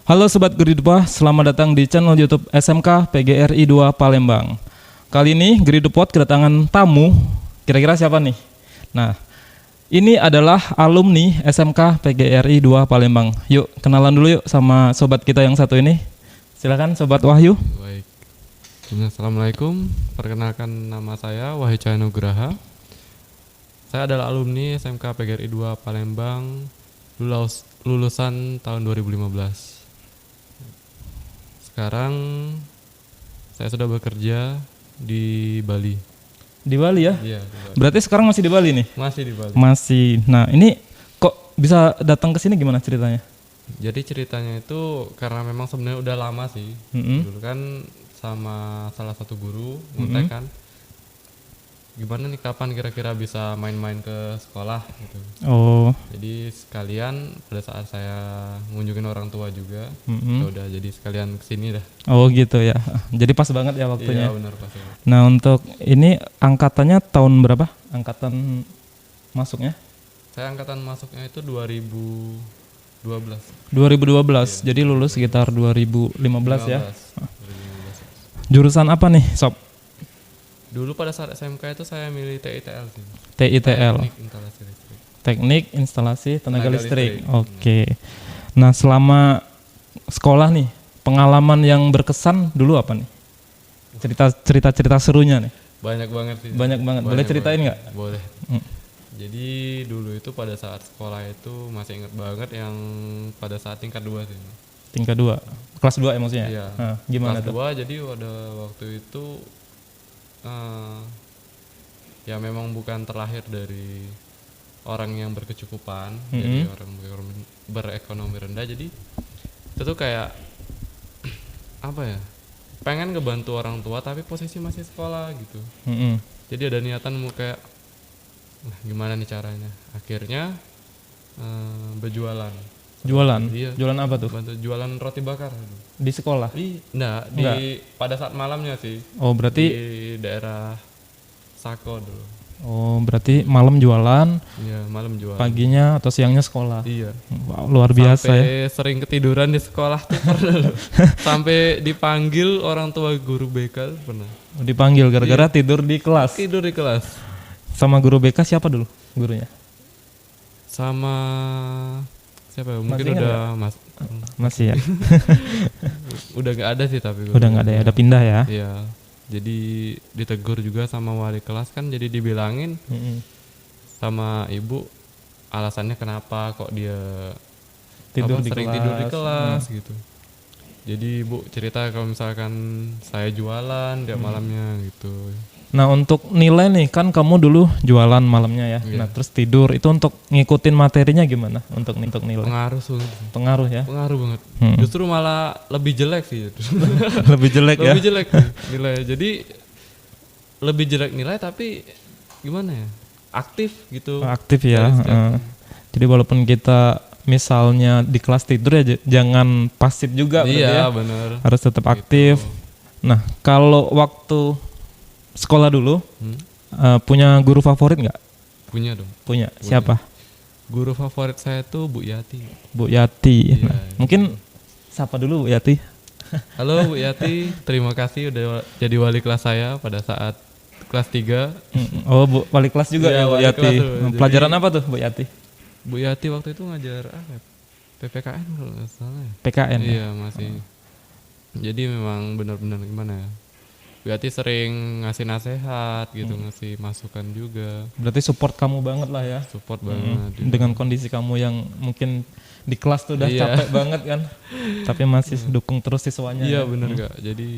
Halo Sobat Geridupah, selamat datang di channel YouTube SMK PGRI 2 Palembang. Kali ini Geridupot kedatangan tamu, kira-kira siapa nih? Nah, ini adalah alumni SMK PGRI 2 Palembang. Yuk, kenalan dulu yuk sama sobat kita yang satu ini. Silakan Sobat Wahyu. Baik. Assalamualaikum. Perkenalkan, nama saya Wahyu Cahaya Nugraha. Saya adalah alumni SMK PGRI 2 Palembang, lulusan tahun 2015. Sekarang saya sudah bekerja di Bali. Di Bali ya? Iya, di Bali. Berarti sekarang masih di Bali nih? Masih di Bali. Masih. Nah, ini kok bisa datang ke sini gimana ceritanya? Jadi ceritanya itu karena memang sebenarnya udah lama sih. Dulu kan sama salah satu guru ngontek kan, gimana nih kapan kira-kira bisa main-main ke sekolah gitu. Oh. Jadi sekalian pada saat saya ngunjungin orang tua juga, ya udah jadi sekalian kesini dah. Oh gitu ya. Jadi pas banget ya waktunya. Iya benar pas. Nah, untuk ini angkatannya tahun berapa? Angkatan masuknya? Saya angkatan masuknya itu 2012. 2012. Jadi lulus sekitar 2015 ya. 2015. Jurusan apa nih, Sob? Dulu pada saat SMK itu saya milih TITL sih. TITL. Teknik instalasi listrik. Teknik Instalasi Tenaga Listrik. Listrik. Oke. Nah, selama sekolah nih, pengalaman yang berkesan dulu apa nih? Cerita serunya nih. Banyak banget sih. Banyak banget. Boleh ceritain nggak? Boleh. Jadi dulu itu pada saat sekolah itu masih ingat banget yang pada saat tingkat 2 sih. Tingkat 2. Kelas 2 ya maksudnya? Iya. Nah, gimana Kelas tuh? 2 jadi pada waktu itu ya memang bukan terlahir dari orang yang berkecukupan, jadi orang berekonomi rendah. Jadi itu tuh kayak apa ya, pengen ngebantu orang tua tapi posisi masih sekolah gitu. Jadi ada niatan mau kayak gimana nih caranya, akhirnya berjualan. Jualan? Iya. Jualan apa tuh? Bantu jualan roti bakar. Di sekolah? Enggak, pada saat malamnya sih. Oh, berarti Di daerah Sako dulu. Oh, berarti malam jualan, Iya, malam jualan. paginya atau siangnya sekolah. Iya. Wow, luar biasa ya. Sampai sering ketiduran di sekolah tuh pernah loh. Sampai dipanggil orang tua guru BK pernah. Dipanggil gara-gara tidur di kelas. Tidur di kelas. Sama guru BK siapa dulu gurunya? Sama siapa ya? Mungkin Masih ingat udah Masih ya? udah nggak ada sih tapi Udah nggak ada ya, udah pindah ya? Iya. Jadi ditegur juga sama wali kelas kan, jadi dibilangin sama ibu alasannya kenapa kok dia sering tidur di kelas gitu. Jadi ibu cerita kalau misalkan saya jualan tiap malamnya gitu. Nah, untuk nilai nih, kan kamu dulu jualan malamnya ya. Nah, terus tidur itu untuk ngikutin materinya gimana untuk nilai? Pengaruh ya? Pengaruh banget. Justru malah lebih jelek sih. Lebih jelek ya? Lebih jelek nilai. Jadi lebih jelek nilai tapi gimana ya? Aktif gitu. Aktif ya. Jadi walaupun kita misalnya di kelas tidur ya jangan pasif juga. Iya, benar. Harus tetap aktif. Nah, kalau waktu sekolah dulu punya guru favorit nggak? Punya dong. Punya. Siapa? Guru favorit saya tuh Bu Yati. Bu Yati. Iya, mungkin sapa dulu Bu Yati. Halo Bu Yati, terima kasih udah jadi wali kelas saya pada saat kelas 3. Oh, Bu, wali kelas juga ya Bu Yati. Pelajaran apa tuh Bu Yati? Bu Yati waktu itu ngajar PPKN kalau nggak salah ya. PKN. Iya, masih. Jadi memang benar-benar gimana ya? Bu Yati sering ngasih nasihat gitu, ngasih masukan juga. Berarti support kamu banget lah ya. Support banget. Dengan kondisi kamu yang mungkin di kelas tuh udah capek banget kan. Tapi masih dukung terus siswanya. Iya, ya? benar Kak. Jadi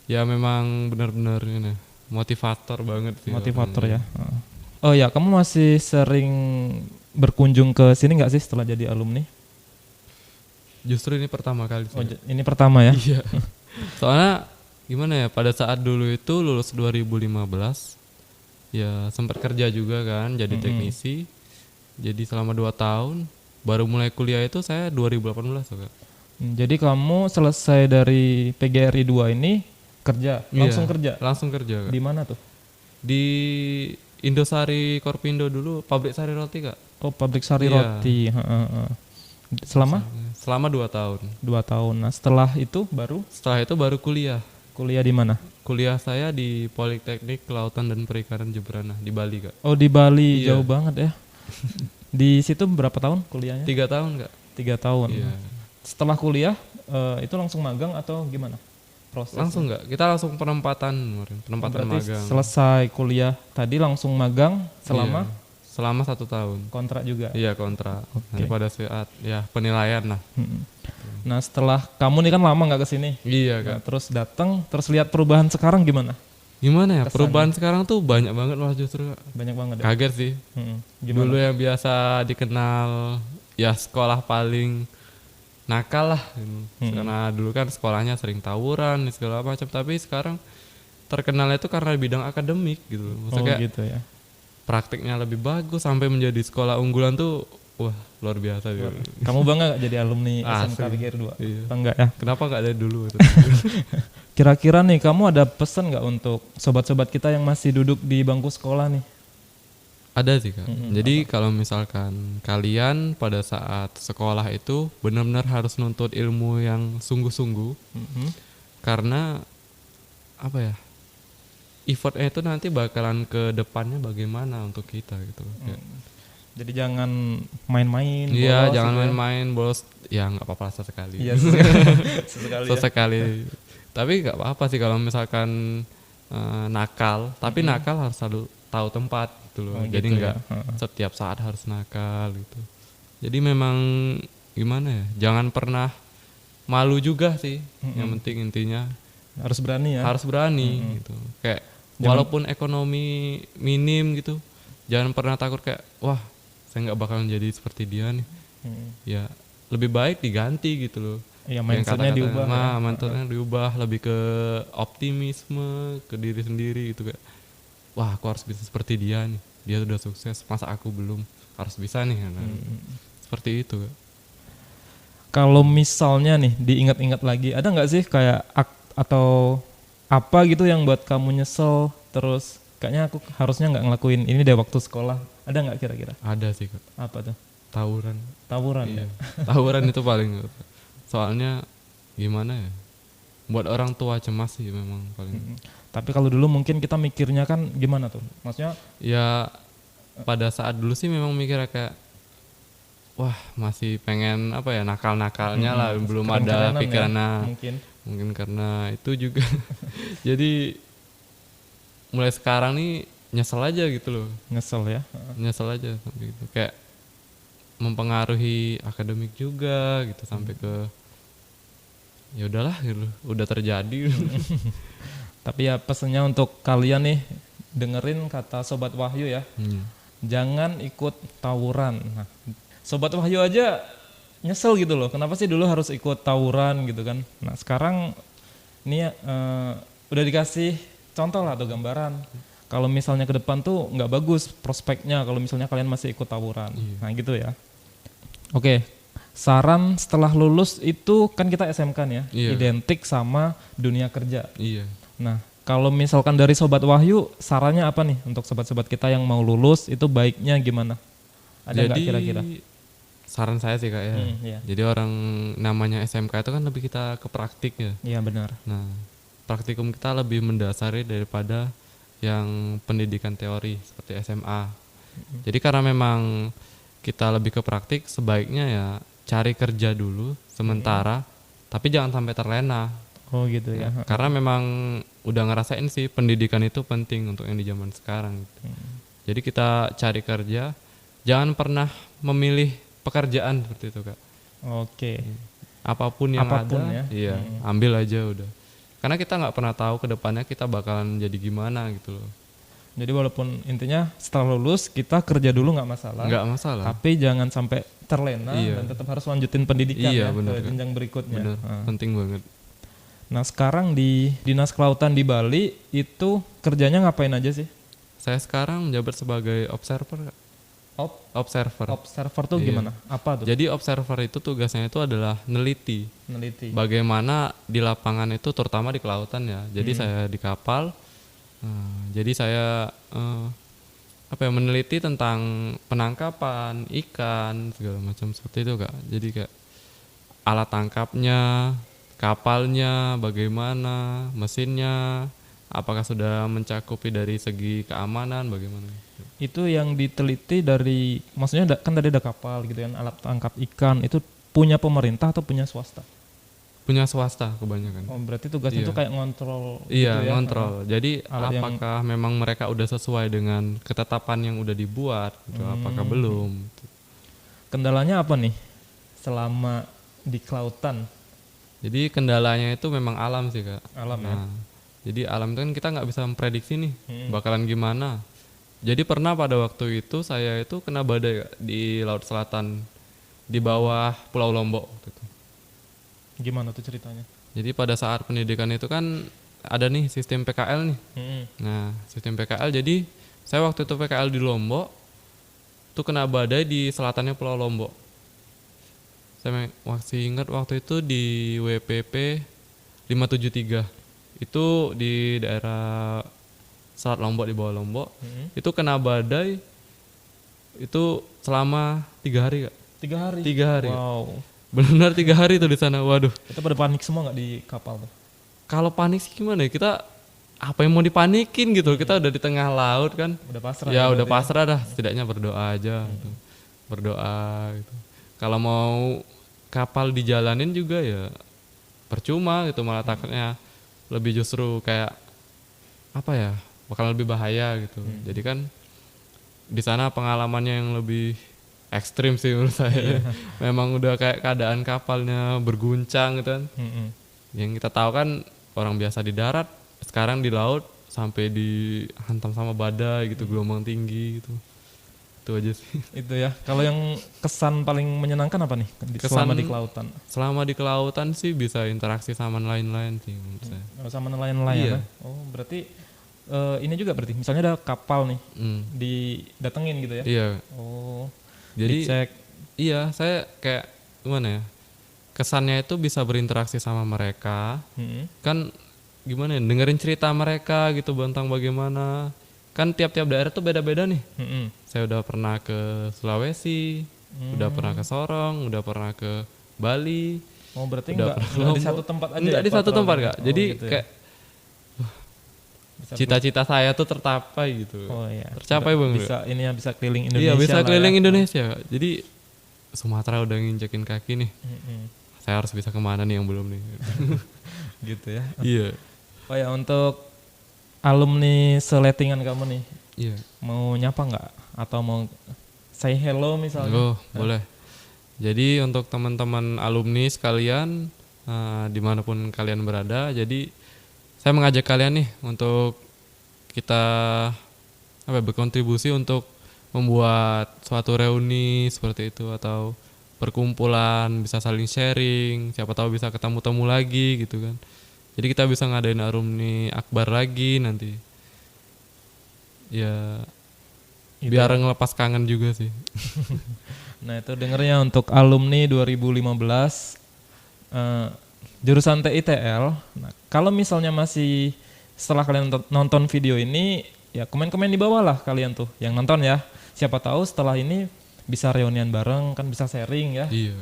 ya memang benar-benar ini motivator banget sih. Motivator ya. Oh ya, kamu masih sering berkunjung ke sini nggak sih setelah jadi alumni? Justru ini pertama kali sih. Oh, ini pertama ya? Iya. Soalnya gimana ya, pada saat dulu itu lulus 2015 ya sempat kerja juga kan jadi teknisi. Jadi selama 2 tahun baru mulai kuliah itu saya 2018 Kak. Jadi kamu selesai dari PGRI 2 ini kerja, langsung kerja? Langsung kerja Kak. Di mana tuh? Di Indosari Korpindo dulu, pabrik sari roti Kak. Oh, pabrik sari roti. Selama? selama 2 tahun. 2 tahun. Nah, setelah itu Baru kuliah. kuliah di mana? Kuliah saya di Politeknik Kelautan dan Perikanan Jemberana di Bali, Kak. Oh, di Bali. Iya. Jauh banget ya. Di situ berapa tahun kuliahnya? 3 tahun, Kak. 3 tahun. Iya. Setelah kuliah itu langsung magang atau gimana proses? Langsung enggak, kita langsung penempatan kemarin, penempatan Berarti magang. selesai kuliah tadi langsung magang selama Iya. Selama 1 tahun. kontrak juga. Iya, kontrak. Oke. Nanti pada saat ya penilaian lah. Mm-mm. Nah, setelah kamu nih kan lama nggak kesini. Iya, Kak. Nah, terus datang, terus lihat perubahan sekarang gimana? Gimana ya? Kesannya. Perubahan sekarang tuh banyak banget malah justru, Kak. Banyak banget ya. Kaget sih. Gimana? Dulu yang biasa dikenal ya sekolah paling nakal lah gitu. Karena dulu kan sekolahnya sering tawuran segala macam, tapi sekarang terkenalnya itu karena bidang akademik gitu. Maksudnya Oh kayak gitu ya. praktiknya lebih bagus sampai menjadi sekolah unggulan tuh wah luar biasa gitu. Kamu bangga gak jadi alumni SMK Asli. PGRI 2? Iya. Bangga ya? Kenapa nggak dari dulu gitu? Kira-kira nih kamu ada pesan gak untuk sobat-sobat kita yang masih duduk di bangku sekolah nih? Ada sih, Kak. Jadi kalau misalkan kalian pada saat sekolah itu benar-benar harus nuntut ilmu yang sungguh-sungguh, karena apa ya, effortnya itu nanti bakalan ke depannya bagaimana untuk kita gitu loh. Kayak, Jadi jangan main-main. iya, bolos jangan gitu ya. main-main bolos. Ya nggak apa-apa sesekali. Iya, sesekali ya. Sesekali. Tapi nggak apa-apa sih kalau misalkan nakal. Tapi nakal harus selalu tahu tempat gitu loh. Oh, Jadi gitu nggak ya. setiap saat harus nakal gitu. Jadi memang gimana ya? Jangan pernah malu juga sih. Yang penting intinya Harus berani ya. harus berani gitu. Kayak walaupun ekonomi minim gitu, jangan pernah takut kayak wah saya nggak bakalan jadi seperti dia nih. Ya lebih baik diganti gitu loh. Iya, Yang mindsetnya kata-kata, diubah. nah, Ya. mindsetnya diubah lebih ke optimisme ke diri sendiri gitu kayak wah aku harus bisa seperti dia nih, dia udah sukses masa aku belum, harus bisa nih. Nah, seperti itu. Kalau misalnya nih diingat-ingat lagi, ada nggak sih kayak atau apa gitu yang buat kamu nyesel terus kayaknya aku harusnya nggak ngelakuin ini deh waktu sekolah? Ada nggak kira-kira? Ada sih, Kak. Apa tuh? Tawuran. Tawuran ya? Iya. Tawuran itu paling, soalnya gimana ya, buat orang tua cemas sih memang paling. Tapi kalau dulu mungkin kita mikirnya kan gimana tuh? Maksudnya Ya pada saat dulu sih memang mikirnya kayak wah masih pengen apa ya, nakal-nakalnya lah, belum ada keren-kerenan pikiran ya, nah, mungkin karena itu juga. Jadi mulai sekarang nih nyesel aja gitu loh, nyesel ya. nyesel aja sampai gitu, kayak mempengaruhi akademik juga gitu sampai ke ya udahlah gitu, udah terjadi. Tapi ya pesannya untuk kalian nih, dengerin kata Sobat Wahyu ya. Jangan ikut tawuran. Nah, Sobat Wahyu aja nyesel gitu loh. Kenapa sih dulu harus ikut tawuran gitu kan? Nah sekarang ini udah dikasih contoh lah atau gambaran. Kalau misalnya ke depan tuh nggak bagus prospeknya kalau misalnya kalian masih ikut tawuran. Nah gitu ya. Oke, saran setelah lulus itu kan kita SMK nih ya, identik sama dunia kerja. Iya. Nah, kalau misalkan dari Sobat Wahyu, sarannya apa nih untuk sobat-sobat kita yang mau lulus itu baiknya gimana? Ada nggak kira-kira? Saran saya sih, Kak ya. Iya. Jadi orang namanya SMK itu kan lebih kita ke praktik ya. Iya benar. Nah, praktikum kita lebih mendasari daripada yang pendidikan teori seperti SMA. Jadi karena memang kita lebih ke praktik, sebaiknya ya cari kerja dulu sementara, tapi jangan sampai terlena. Oh gitu ya. Karena memang udah ngerasain sih pendidikan itu penting untuk yang di zaman sekarang. Jadi kita cari kerja, jangan pernah memilih pekerjaan seperti itu, Kak. Oke. Apapun yang Apapun ada, ya. iya, ambil aja udah. Karena kita nggak pernah tahu ke depannya kita bakalan jadi gimana gitu loh. Jadi walaupun intinya setelah lulus kita kerja dulu nggak masalah. Nggak masalah. Tapi jangan sampai terlena dan tetap harus lanjutin pendidikan ya bener, ke jenjang berikutnya. Bener, penting banget. Nah sekarang di Dinas Kelautan di Bali itu kerjanya ngapain aja sih? Saya sekarang menjabat sebagai observer, Kak. Observer. Observer tuh gimana? Apa tuh? Jadi observer itu tugasnya itu adalah neliti. Bagaimana di lapangan itu, terutama di kelautan ya. Jadi saya di kapal. Jadi saya meneliti tentang penangkapan ikan segala macam seperti itu, Kak. Jadi kayak alat tangkapnya, kapalnya, bagaimana, mesinnya, apakah sudah mencakupi dari segi keamanan, bagaimana? Itu yang diteliti dari, maksudnya kan tadi ada kapal gitu kan, alat tangkap ikan itu punya pemerintah atau punya swasta? Punya swasta kebanyakan. Oh, berarti tugasnya Iya. itu kayak ngontrol Iya, gitu ya. ngontrol. Jadi Alat yang- apakah memang mereka udah sesuai dengan ketetapan yang udah dibuat, gitu, apakah belum? Kendalanya apa nih selama di kelautan? Jadi kendalanya itu memang alam sih Kak. Alam ya? Nah, jadi alam itu kan kita nggak bisa memprediksi nih bakalan gimana. Jadi pernah pada waktu itu saya itu kena badai Kak, di Laut Selatan di bawah Pulau Lombok waktu itu. Gimana tuh ceritanya? Jadi pada saat pendidikan itu kan ada nih sistem PKL nih. Nah, sistem PKL jadi saya waktu itu PKL di Lombok tuh kena badai di selatannya Pulau Lombok. Saya masih ingat waktu itu di WPP 573. Itu di daerah Selat Lombok di bawah Lombok. Itu kena badai itu selama 3 hari Kak. 3 hari? 3 hari. Wow. Benar 3 hari tuh di sana. Waduh. Itu pada panik semua nggak di kapal tuh? Kalau panik sih gimana ya? Kita apa yang mau dipanikin gitu? Kita udah di tengah laut kan. Udah pasrah. Ya udah pasrah dah. Setidaknya berdoa aja gitu. Berdoa gitu. Kalau mau kapal dijalanin juga ya percuma gitu, malah takutnya lebih justru kayak apa ya? Bakal lebih bahaya gitu. Jadi kan di sana pengalamannya yang lebih ekstrim sih menurut saya. Memang udah kayak keadaan kapalnya berguncang gitu kan. Yang kita tahu kan orang biasa di darat, sekarang di laut sampai dihantam sama badai gitu, gelombang tinggi gitu. Itu aja sih. Itu ya. Kalau yang kesan paling menyenangkan apa nih selama di kelautan? Selama di kelautan sih bisa interaksi sama nelayan-nelayan sih menurut saya. Sama nelayan-nelayan. Iya. Ya? Oh, berarti ini juga berarti misalnya ada kapal nih Hmm. didatengin gitu ya. Iya. Oh. Jadi Dicek. iya, saya kayak gimana ya? Kesannya itu bisa berinteraksi sama mereka. Kan gimana ya? Dengerin cerita mereka gitu tentang bagaimana. Kan tiap-tiap daerah tuh beda-beda nih. Saya udah pernah ke Sulawesi, udah pernah ke Sorong, udah pernah ke Bali. Oh, berarti Udah nggak di satu tempat aja. Enggak ya di satu patrolnya? tempat Kak. Oh, Jadi gitu ya. kayak cita-cita saya tuh tercapai gitu. Oh iya. Tercapai banget. Bisa ini ya, bisa keliling Indonesia. Iya bisa lah keliling ya. Indonesia. Jadi Sumatera udah nginjekin kaki nih. Saya harus bisa kemana nih yang belum nih? Gitu ya. Iya. Oh ya, untuk alumni seletingan kamu nih, Iya. mau nyapa nggak? Atau mau say hello misalnya? Oh boleh. Jadi untuk teman-teman alumni sekalian dimanapun kalian berada, jadi saya mengajak kalian nih untuk kita berkontribusi untuk membuat suatu reuni seperti itu atau perkumpulan, bisa saling sharing, siapa tahu bisa ketemu-temu lagi gitu kan. Jadi kita bisa ngadain alumni akbar lagi nanti. Ya biar ngelepas kangen juga sih. Nah itu dengernya untuk alumni 2015 jurusan TITL. Nah, kalau misalnya masih setelah kalian nonton video ini, ya komen-komen di bawah lah kalian tuh yang nonton ya. Siapa tahu setelah ini bisa reunian bareng, kan bisa sharing ya. Iya.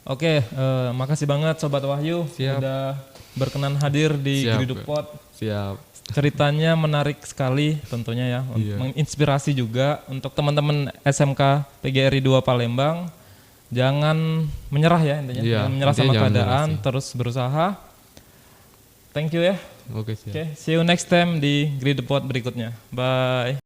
Oke, makasih banget Sobat Wahyu. Siap. Udah berkenan hadir di Siap, Gridupod. Siap. Ceritanya menarik sekali tentunya ya, Iya. menginspirasi juga untuk teman-teman SMK PGRI 2 Palembang. Jangan menyerah ya intinya, Iya, jangan menyerah intinya sama jangan keadaan, menyerah sih. terus berusaha. Thank you ya. Oke siap. Oke, see you next time di Gridupod berikutnya. Bye.